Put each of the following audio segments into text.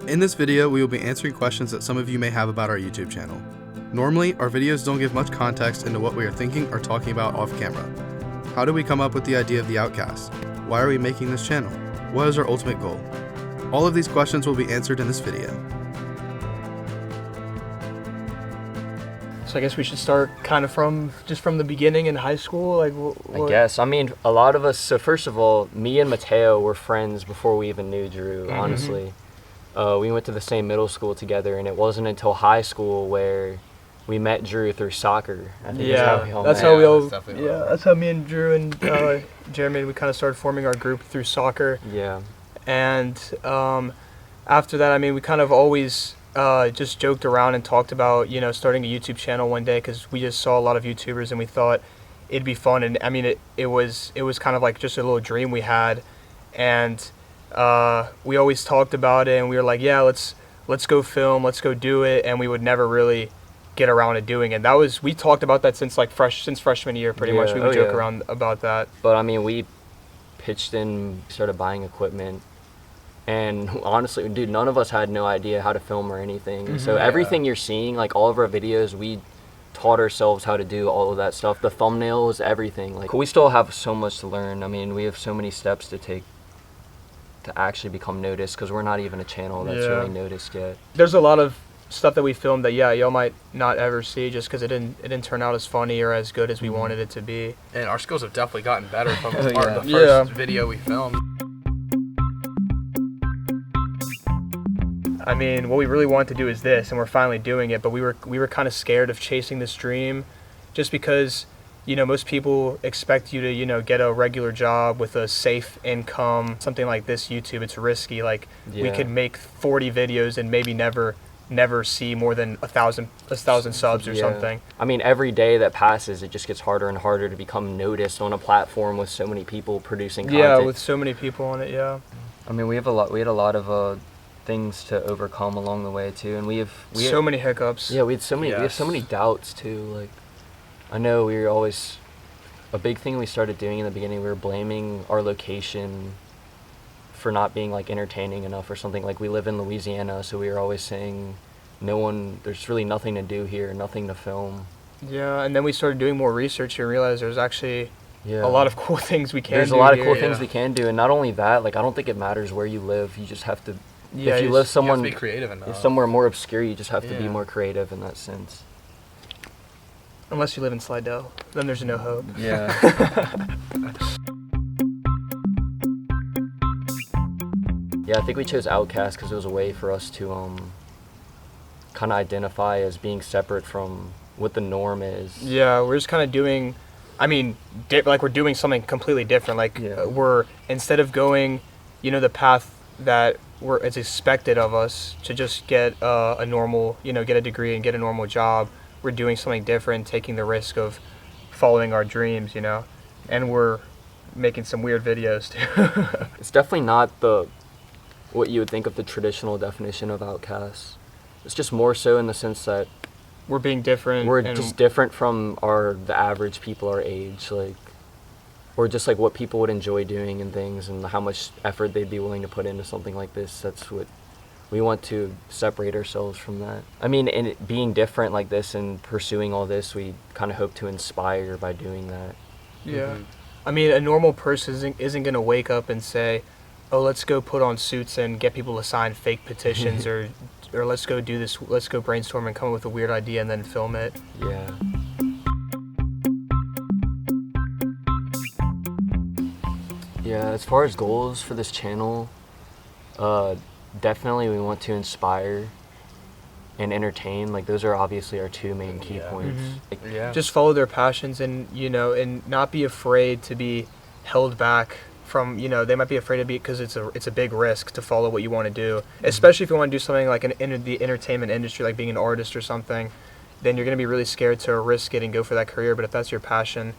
In this video, we will be answering questions that some of you may have about our YouTube channel. Normally, our videos don't give much context into what we are thinking or talking about off camera. How did we come up with the idea of the Outcasts? Why are we making this channel? What is our ultimate goal? All of these questions will be answered in this video. So I guess we should start kind of from the beginning in high school. I guess. I mean, a lot of us. So first of all, me and Mateo were friends before we even knew Drew. Mm-hmm. Honestly, we went to the same middle school together, and it wasn't until high school where we met Drew through soccer. I think that's how me and Drew and Jeremy, we kind of started forming our group through soccer. Yeah. And after that, I mean, we kind of always just joked around and talked about, starting a YouTube channel one day, because we just saw a lot of YouTubers and we thought it'd be fun. And I mean, it was kind of like just a little dream we had, and we always talked about it, and we were like, yeah, let's go film, let's go do it, and we would never really get around to doing it. And we talked about that since freshman year, pretty much. We would joke around about that. But I mean, we pitched in, started buying equipment, and honestly, dude, none of us had no idea how to film or anything. Mm-hmm. So everything you're seeing, like all of our videos, we taught ourselves how to do all of that stuff. The thumbnails, everything. Like, we still have so much to learn. I mean, we have so many steps to take to actually become noticed, because we're not even a channel that's really noticed yet. There's a lot of stuff that we filmed that y'all might not ever see, just because it didn't turn out as funny or as good as we wanted it to be. And our skills have definitely gotten better from the first video we filmed. I mean, what we really wanted to do is this, and we're finally doing it, but we were kind of scared of chasing this dream, just because, most people expect you to, get a regular job with a safe income. Something like this, YouTube, it's risky. Like, we could make 40 videos and maybe never see more than 1,000 subs or something. I mean, every day that passes, it just gets harder and harder to become noticed on a platform with so many people producing content. Yeah, with so many people on it, yeah. I mean, we had a lot of things to overcome along the way too, and we had so many hiccups. Yeah, we have so many doubts too. Like, I know we were always, a big thing we started doing in the beginning, we were blaming our location for not being like entertaining enough or something. Like, we live in Louisiana, so we were always saying there's really nothing to do here, nothing to film. Yeah, and then we started doing more research and realized there's actually a lot of cool things we can do. There's a lot of cool things we can do, and not only that, like, I don't think it matters where you live. You just have to, if you live you have to be creative enough. Somewhere more obscure, you just have to be more creative in that sense. Unless you live in Slidell, then there's no hope. Yeah. Yeah, I think we chose Outcasts because it was a way for us to kind of identify as being separate from what the norm is. Yeah, we're just kind of doing, we're doing something completely different. Like, we're, instead of going, the path that it's expected of us to just get a normal, get a degree and get a normal job, we're doing something different, taking the risk of following our dreams, and we're making some weird videos too. It's definitely not what you would think of the traditional definition of Outcasts. It's just more so in the sense that we're being different. We're just different from the average people our age, like, or just like what people would enjoy doing and things, and how much effort they'd be willing to put into something like this. That's what we want to separate ourselves from that. I mean, and it being different like this and pursuing all this, we kind of hope to inspire by doing that. Yeah. Mm-hmm. I mean, a normal person isn't going to wake up and say, oh, let's go put on suits and get people to sign fake petitions, or let's go do this, let's go brainstorm and come up with a weird idea and then film it. Yeah. Yeah, as far as goals for this channel, definitely we want to inspire and entertain. Like, those are obviously our two main key points. Mm-hmm. Like, just follow their passions, and and not be afraid to be held back from, they might be afraid to be, because it's a big risk to follow what you want to do, especially if you want to do something like in the entertainment industry, like being an artist or something. Then you're going to be really scared to risk it and go for that career. But if that's your passion,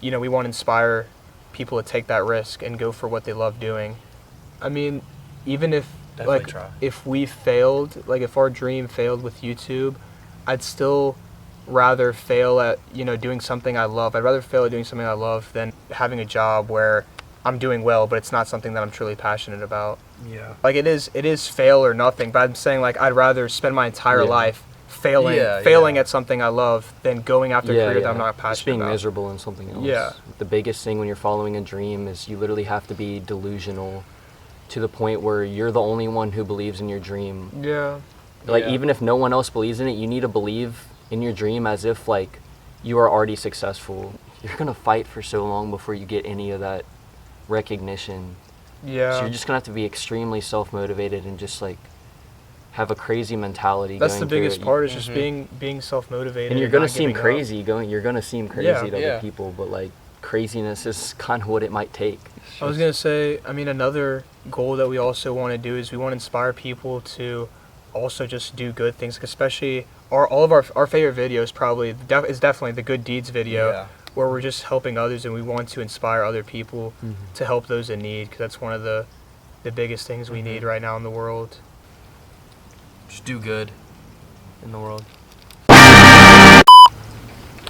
we want to inspire people to take that risk and go for what they love doing. I mean, even if if we failed, like if our dream failed with YouTube, I'd still rather fail at doing something I love. I'd rather fail at doing something I love than having a job where I'm doing well, but it's not something that I'm truly passionate about. Yeah. Like it is fail or nothing, but I'm saying like I'd rather spend my entire Yeah. life failing at something I love than going after a career that I'm not passionate just being about. miserable in something else. Yeah. The biggest thing when you're following a dream is you literally have to be delusional to the point where you're the only one who believes in your dream. Yeah. Like Yeah. even if no one else believes in it, you need to believe in your dream as if like you are already successful. You're gonna fight for so long before you get any of that recognition. Yeah. So you're just gonna have to be extremely self-motivated and just like have a crazy mentality. That's going the through biggest it. part is just being self-motivated. And you're gonna not seem giving up. crazy. You're gonna seem crazy Yeah. to other people, but like craziness is kind of what it might take. I was gonna say, I mean, another goal that we also want to do is we want to inspire people to also just do good things, especially all of our favorite videos probably is definitely the good deeds video, Yeah. where we're just helping others and we want to inspire other people to help those in need, because that's one of the biggest things we need right now in the world. Just do good in the world.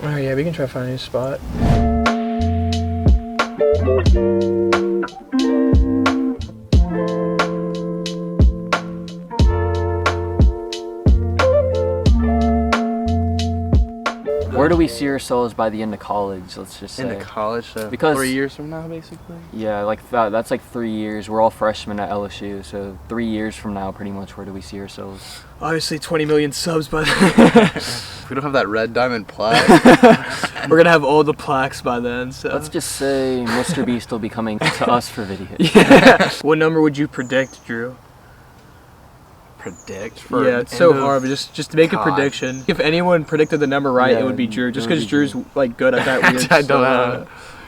Oh yeah, we can try to find a new spot. Where do we see ourselves by the end of college? Let's just say. Into college, so Because- 3 years from now, basically. Yeah, like that's like 3 years. We're all freshmen at LSU, so 3 years from now, pretty much, where do we see ourselves? Obviously 20 million subs by then. If we don't have that red diamond plaque. We're gonna have all the plaques by then, so. Let's just say Mr. Beast will be coming to us for videos. Yeah. What number would you predict, Drew? Predict for Yeah, it's so end of- hard, but just to make a God. prediction. If anyone predicted the number right, Yeah, it would be Drew, it just would because be Drew's Drew. like good at that weird I don't stuff.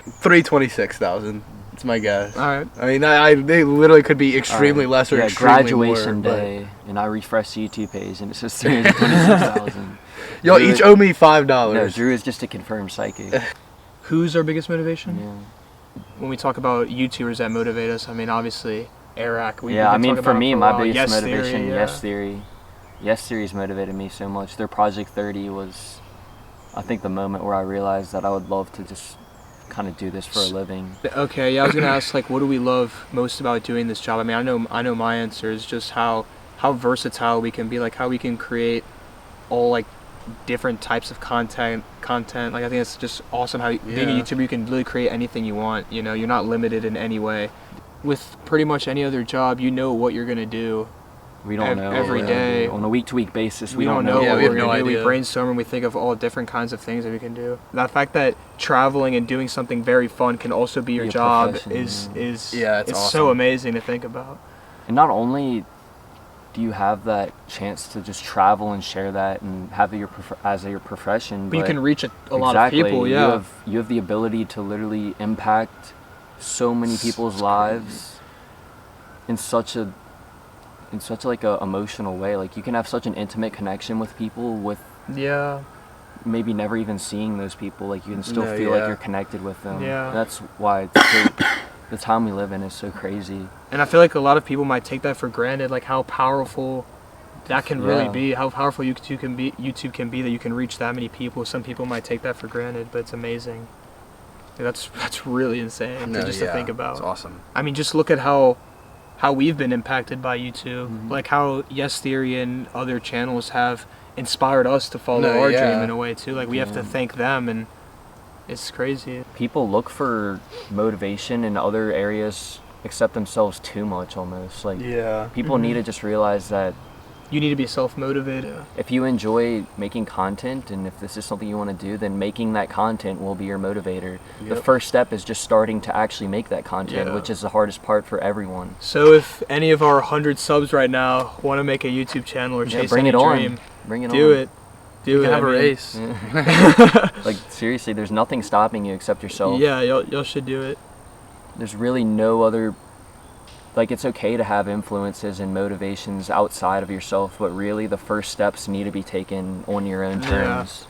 know. 326,000. It's my guess. All right. I mean, they literally could be extremely Alright. less or Yeah, extremely graduation more. but- day, and I refresh the YouTube page, and it says 326,000. Y'all Drew each is- owe me $5. No, Drew is just a confirmed psychic. Who's our biggest motivation? Yeah. When we talk about YouTubers that motivate us, I mean, obviously, Eric. Yeah, I mean, for me, my biggest Yes motivation, Theory, Yes Theory. Yes Theory's motivated me so much. Their Project 30 was, I think, the moment where I realized that I would love to just kind of do this for a living. Okay, yeah, I was gonna ask, like, what do we love most about doing this job? I mean, I know my answer is just how versatile we can be, like how we can create all like different types of content. Like, I think it's just awesome how being a Yeah. YouTuber, you can really create anything you want. You know, you're not limited in any way. With pretty much any other job, you know what you're gonna do. We don't know. every what day. we're gonna do. On a week-to-week basis, We don't know Yeah, what we have we're no gonna do. We idea. brainstorm and we think of all different kinds of things that we can do. The fact that traveling and doing something very fun can also be your Be a job profession, is Yeah, it's so awesome. amazing to think about. And not only do you have that chance to just travel and share that and have it as your profession, But you can reach a lot exactly, of people. Yeah. you have the ability to literally impact so many people's lives in such like a emotional way. Like, you can have such an intimate connection with people with Yeah. maybe never even seeing those people. Like, you can still No, feel like yeah. you're connected with them. Yeah. That's why it's so, the time we live in is so crazy. And I feel like a lot of people might take that for granted, like how powerful that can really Yeah. be, how powerful YouTube can be that you can reach that many people. Some people might take that for granted, but it's amazing. Like, that's really insane No, to think about. It's awesome. I mean, just look at how we've been impacted by YouTube, like how Yes Theory and other channels have inspired us to follow No, our yeah. dream in a way too. Like, we have to Yeah. thank them, and it's crazy. People look for motivation in other areas except themselves too much, almost. Like, Yeah. people need to just realize that You need to be self-motivated. if you enjoy making content and if this is something you want to do, then making that content will be your motivator. The Yep. first step is just starting to actually make that content, Yeah. which is the hardest part for everyone. So if any of our 100 subs right now want to make a YouTube channel or Yeah, chase bring any it on. dream, Bring it do on. it. Do We it. can have I a mean, race. Like, seriously, there's nothing stopping you except yourself. Yeah, y'all should do it. There's really no other, like, it's okay to have influences and motivations outside of yourself, but really the first steps need to be taken on your own Yeah. terms.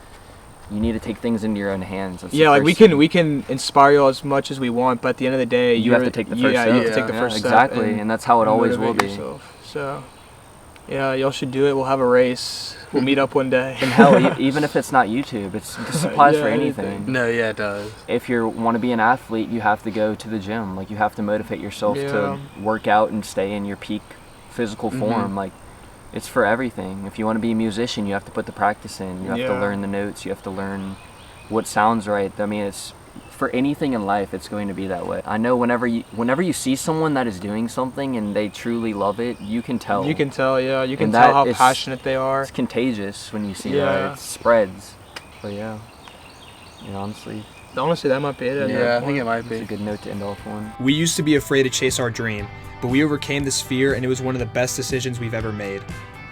You need to take things into your own hands. That's the Yeah, like first we thing. can inspire you as much as we want, but at the end of the day, You have you're- to take the first yeah, step. you have to take the Yeah, first step. Exactly, and that's how it always will motivate be. yourself. So Yeah, y'all should do it. We'll have a race. We'll meet up one day. And hell, even if it's not YouTube, this applies Yeah, for anything. anything. No, yeah, it does. If you want to be an athlete, you have to go to the gym. Like, you have to motivate yourself Yeah. to work out and stay in your peak physical form. Like, it's for everything. If you want to be a musician, you have to put the practice in. You have to Yeah. learn the notes. You have to learn what sounds right. I mean, it's for anything in life, it's going to be that way. I know whenever you see someone that is doing something and they truly love it, you can tell. You can tell, yeah. You can And tell that how is- passionate they are. It's contagious when you see Yeah. that. It spreads. But yeah, honestly, Honestly, that might be it. Yeah, I think it might it's be. a good note to end off on. We used to be afraid to chase our dream, but we overcame this fear and it was one of the best decisions we've ever made.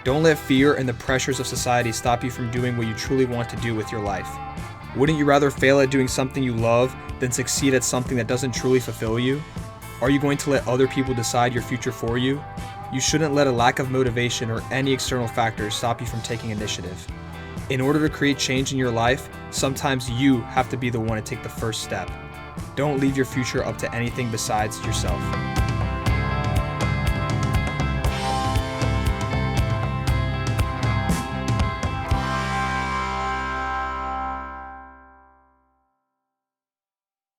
Don't let fear and the pressures of society stop you from doing what you truly want to do with your life. Wouldn't you rather fail at doing something you love than succeed at something that doesn't truly fulfill you? Are you going to let other people decide your future for you? You shouldn't let a lack of motivation or any external factors stop you from taking initiative. In order to create change in your life, sometimes you have to be the one to take the first step. Don't leave your future up to anything besides yourself.